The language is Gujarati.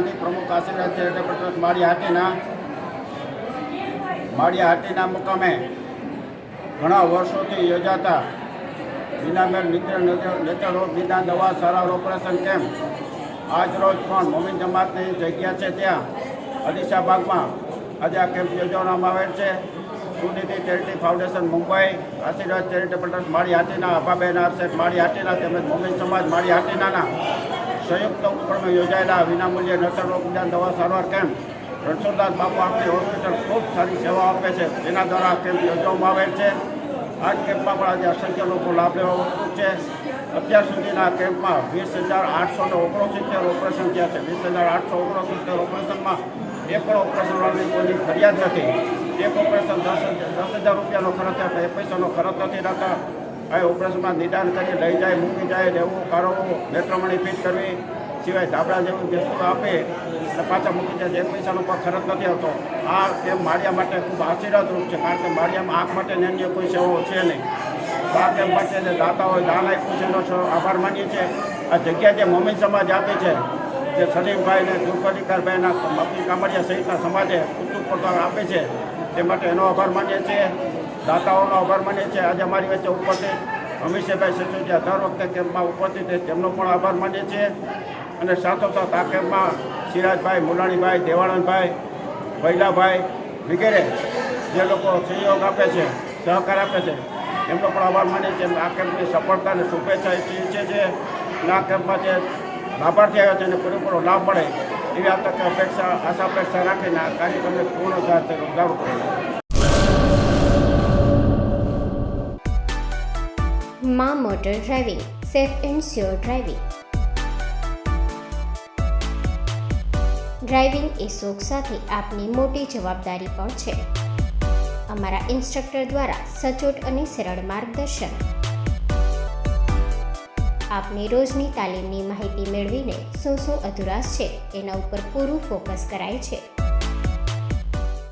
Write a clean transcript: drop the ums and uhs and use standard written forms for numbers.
ગાંધી પ્રમુખ આશીર્વાદ ચેરિટેબલ ટ્રસ્ટ માળિયા મુકામે ઘણા વર્ષોથી યોજાતા વિનામેલ નેત્ર રોગ નિદાન દવા સારવાર ઓપરેશન કેમ્પ આજ રોજ પણ મોમીન જમાતની જગ્યા છે ત્યાં અડીસા બાગમાં આજે આ કેમ્પ યોજવામાં આવેલ છે. સુનિધિ ચેરિટી ફાઉન્ડેશન મુંબઈ, આશીર્વાદ ચેરિટેબલ ટ્રસ્ટ માળિયા અભાબેન આરસેટ માળિયા તેમજ મોમીન સમાજ માળિયા સંયુક્ત ઉપક્રમે યોજાયેલા વિનામૂલ્યે નેત્ર રોગ નિદાન દવા સારવાર કેમ્પ રણછોડદાસ બાપુ આપણી હોસ્પિટલ ખૂબ સારી સેવા આપે છે, જેના દ્વારા કેમ્પ યોજવામાં આવેલ છે. આ કેમ્પમાં પણ આજે અસંખ્ય લોકો લાભ લેવા ઉત્સુક છે. અત્યાર સુધીના કેમ્પમાં 20,869 ઓપરેશન થયા છે. 20,869 ઓપરેશનમાં એક પણ ઓપરેશન વાળાની કોઈની ફરિયાદ નથી. એક ઓપરેશન 10,000 રૂપિયાનો ખર્ચ થાય, એક પૈસાનો ખર્ચ નથી રહેતા. આ ઓપરેશનમાં નિદાન કરી લઈ જાય, મૂકી જાય, રહેવું, કાઢવું, નેત્રમણી ફિટ કરવી સિવાય ધાબળા જેવી વસ્તુ આપે અને પાછા મૂકી જાય, એક પૈસાનો પણ ખર્ચ નથી આવતો. આ કેમ્પ માળિયા માટે ખૂબ આશીર્વાદરૂપ છે, કારણ કે માળિયામાં આંખ માટે અન્ય કોઈ સેવાઓ છે નહીં. આ કેમ્પ માટે જે દાતાઓ દાન આપ્યું છે એનો આભાર માનીએ છીએ. આ જગ્યા જે મોમીન સમાજ આપી છે, જે સલીમભાઈને દુર્ગોધિકારભાઈના મફતી કામડિયા સહિતના સમાજે ઉત્સુક પ્રોત્સાહન આપે છે, તે માટે એનો આભાર માનીએ છીએ. દાતાઓનો આભાર માનીએ છીએ. આજે અમારી વચ્ચે ઉપસ્થિત અમીશભાઈ સિસોદિયા દર વખતે કેમ્પમાં ઉપસ્થિત છે, તેમનો પણ આભાર માનીએ છીએ. અને સાથોસાથ આ કેમ્પમાં સિરાજભાઈ, મુલાણીભાઈ, દેવાણંદભાઈ, વૈલાભાઈ વગેરે જે લોકો સહયોગ આપે છે, સહકાર આપે છે, એમનો પણ આભાર માનીએ છીએ. આ કેમ્પની સફળતાને શુભેચ્છા ઈચ્છીએ છીએ. અને આ કેમ્પમાં જે લાભાર્થી આવ્યો છે એને પૂરેપૂરો લાભ મળે એવી આ તકે આશા અપેક્ષા રાખીને આ કાર્યક્રમને પૂર્ણ ચાલુ કરેલો. માં motor driving, safe and sure driving. Driving એ શોખ સાથે આપની મોટી જવાબદારી પણ છે. અમારા ઇન્સ્ટ્રક્ટર દ્વારા સચોટ અને સરળ માર્ગદર્શન. આપની રોજની તાલીમની માહિતી મેળવીને શું અધુરાશ છે એના ઉપર પૂરું ફોકસ કરાય છે.